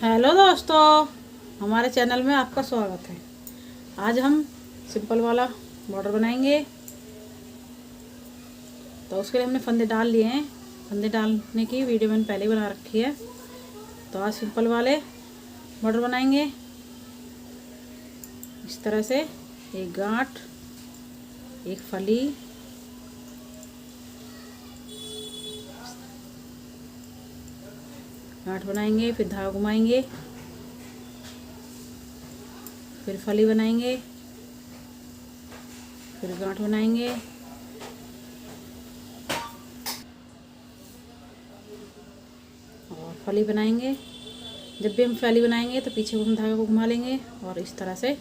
Hello दोस्तों, हमारे channel में आपका स्वागत है। आज हम सिंपल वाला बॉर्डर बनाएंगे। तो उसके लिए हमने फंदे डाल लिए हैं। फंदे डालने की वीडियो मैंने पहले ही बना रखी है। तो आज सिंपल वाले बॉर्डर बनाएंगे। इस तरह से एक गांठ, एक फली, गांठ बनाएंगे, फिर धागा घुमाएंगे, फिर फली बनाएंगे, फिर गांठ बनाएंगे, और फली बनाएंगे। जब भी हम फली बनाएंगे तो पीछे को हम धागे को घुमा लेंगे और इस तरह से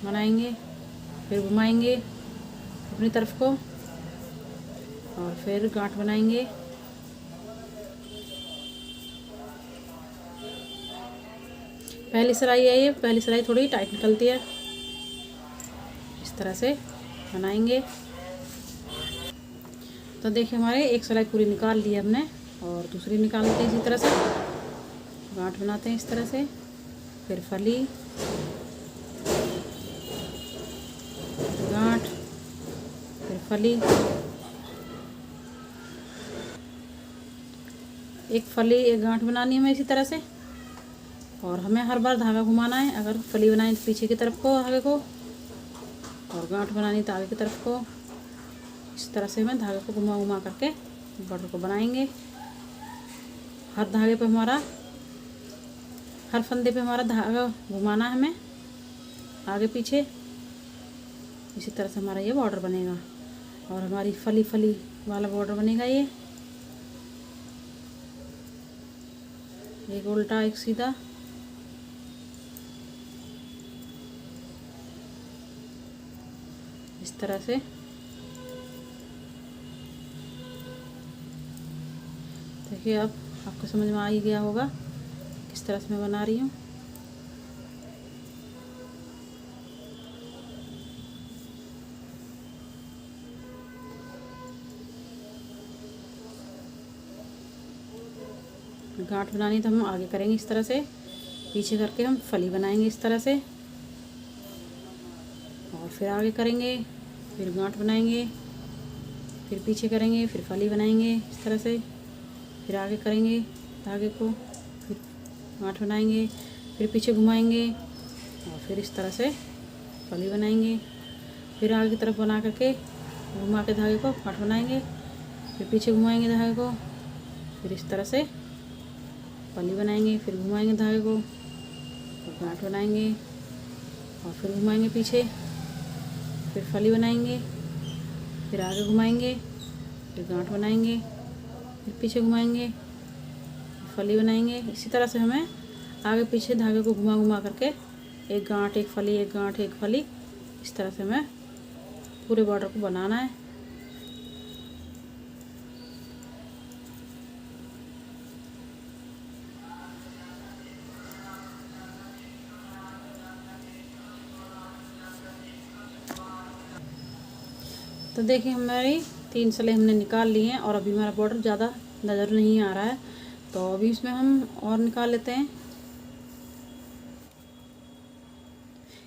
बनाएंगे। फिर घुमाएंगे अपनी तरफ को और फिर गांठ बनाएंगे। पहली सिलाई है ये, पहली सिलाई थोड़ी टाइट निकलती है। इस तरह से बनाएंगे। तो देखिए हमारे एक सिलाई पूरी निकाल ली है हमने और दूसरी निकाल लेते हैं। इसी तरह से गांठ बनाते हैं इस तरह से, फिर फली, गांठ, फिर फली, एक फली एक गांठ बनानी है हमें इसी तरह से। और हमें हर बार धागा घुमाना है। अगर फली बनाए तो पीछे की तरफ को धागे को, और गांठ बनानी तो आगे की तरफ को। इस तरह से हमें धागे को घुमा घुमा करके बॉर्डर को बनाएंगे। हर धागे पे हमारा, हर फंदे पे हमारा धागा घुमाना है हमें आगे पीछे। इसी तरह से हमारा ये बॉर्डर बनेगा और हमारी फली फली वाला बॉर्डर बनेगा। ये एक उल्टा एक सीधा। इस तरह से देखिए, अब आपको समझ में आ ही गया होगा किस तरह से मैं बना रही हूँ। गांठ बनानी तो हम आगे करेंगे इस तरह से, पीछे करके हम फली बनाएंगे इस तरह से, और फिर आगे करेंगे, फिर गांठ बनाएंगे, फिर पीछे करेंगे, फिर फली बनाएंगे इस तरह से, फिर आगे करेंगे धागे को, फिर गांठ बनाएंगे, फिर पीछे घुमाएंगे और फिर इस तरह से फली बनाएंगे। फिर आगे की तरफ बना करके घुमा के धागे को गांठ बनाएंगे, फिर पीछे घुमाएंगे धागे को, फिर इस तरह से फली बनाएंगे, फिर घुमाएंगे धागे को और गांठ बनाएंगे, और फिर घुमाएंगे पीछे, फिर फली बनाएंगे, फिर आगे घुमाएंगे, फिर गांठ बनाएंगे, फिर पीछे घुमाएंगे, फली बनाएंगे। इसी तरह से हमें आगे पीछे धागे को घुमा घुमा करके एक गांठ एक फली, एक गांठ एक फली, इस तरह से हमें पूरे बॉर्डर को बनाना है। तो देखिए हमारी 3 सिलाई हमने निकाल ली हैं और अभी हमारा बॉर्डर ज़्यादा नज़र नहीं आ रहा है। तो अभी इसमें हम और निकाल लेते हैं।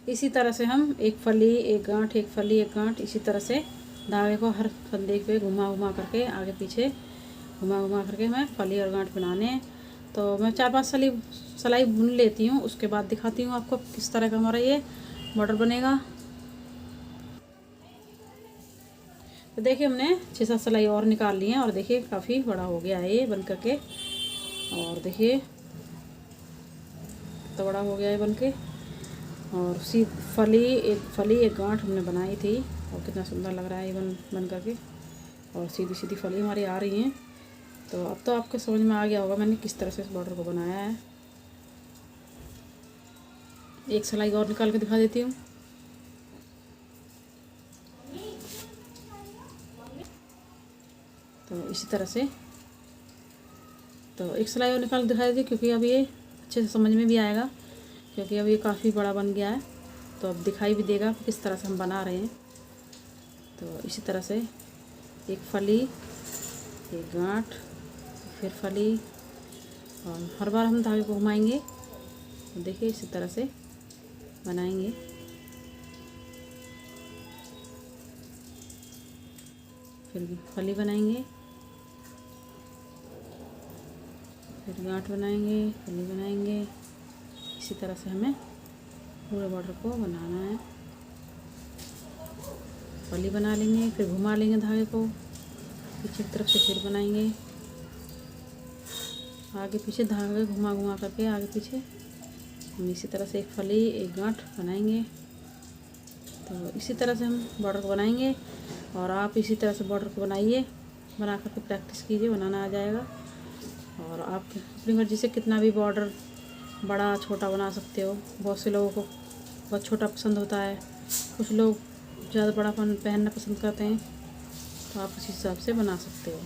इसी तरह से हम एक फली एक गांठ, एक फली एक गांठ, इसी तरह से धागे को हर फंदे पे घुमा घुमा करके आगे पीछे घुमा घुमा करके हमें फली और गांठ बनाने हैं। तो मैं 4-5 सिलाई बुन लेती हूँ, उसके बाद दिखाती हूँ आपको किस तरह का हमारा ये बॉर्डर बनेगा। तो देखिए हमने 6-7 सिलाई और निकाल ली हैं और देखिए काफ़ी बड़ा हो गया है ये बन करके। और देखिए तो बड़ा हो गया है बन के। और फली एक गांठ हमने बनाई थी और कितना सुंदर लग रहा है ये बन करके। और सीधी सीधी फली हमारी आ रही हैं। तो अब तो आपको समझ में आ गया होगा मैंने किस तरह से इस बॉर्डर को बनाया है। एक सिलाई और निकाल के दिखा देती हूँ। तो इसी तरह से तो एक सिलाई और निकाल दिखा देती हूँ, क्योंकि अब ये अच्छे से समझ में भी आएगा, क्योंकि अब ये काफ़ी बड़ा बन गया है। तो अब दिखाई भी देगा किस तरह से हम बना रहे हैं। तो इसी तरह से एक फली, एक गांठ, फिर फली और हर बार हम धागे को घुमाएंगे। तो देखिए इसी तरह से बनाएंगे। फिर फली बनाएंगे, फिर गांठ बनाएंगे, फली बनाएंगे। इसी तरह से हमें पूरे बॉर्डर को बनाना है। फली बना लेंगे, फिर घुमा लेंगे धागे को पीछे की तरफ से, फिर बनाएंगे आगे पीछे धागे घुमा घुमा करके आगे पीछे। हम इसी तरह से एक फली एक गांठ बनाएंगे। तो इसी तरह से हम बॉर्डर को बनाएंगे और आप इसी तरह से बॉर्डर को बनाइए, बना करके प्रैक्टिस कीजिए, बनाना आ जाएगा। और आप अपनी मर्ज़ी से कितना भी बॉर्डर बड़ा छोटा बना सकते हो। बहुत से लोगों को बहुत छोटा पसंद होता है, कुछ लोग ज़्यादा बड़ा पहनना पसंद करते हैं, तो आप उसी हिसाब से बना सकते हो।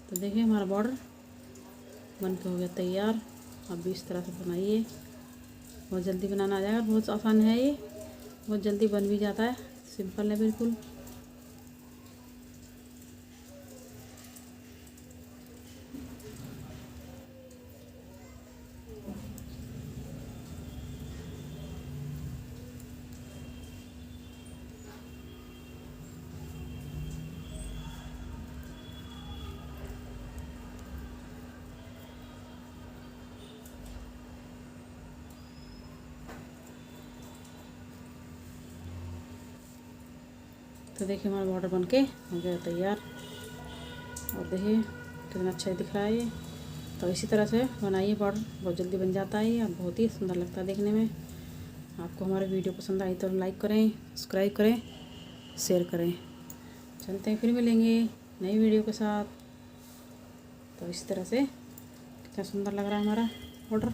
तो देखिए हमारा बॉर्डर बन के हो गया तैयार। आप भी इस तरह से बनाइए, बहुत जल्दी बनाना आ जाएगा। बहुत आसान है ये, बहुत जल्दी बन भी जाता है, सिंपल है बिल्कुल। तो देखिए हमारा बॉर्डर बनके हो गया तैयार। और देखिए कितना अच्छा दिख रहा है ये। तो इसी तरह से बनाइए, बॉर्डर बहुत जल्दी बन जाता है ये और बहुत ही सुंदर लगता है देखने में। आपको हमारी वीडियो पसंद आई तो लाइक करें, सब्सक्राइब करें, शेयर करें। चलते हैं, फिर मिलेंगे नई वीडियो के साथ। तो इस तरह से कितना सुंदर लग रहा है हमारा बॉर्डर।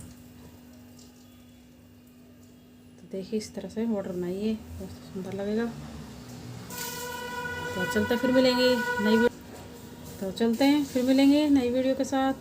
तो देखिए इस तरह से बॉर्डर बनाइए, बहुत सुंदर लगेगा। तो चलते हैं फिर मिलेंगे नई वीडियो के साथ।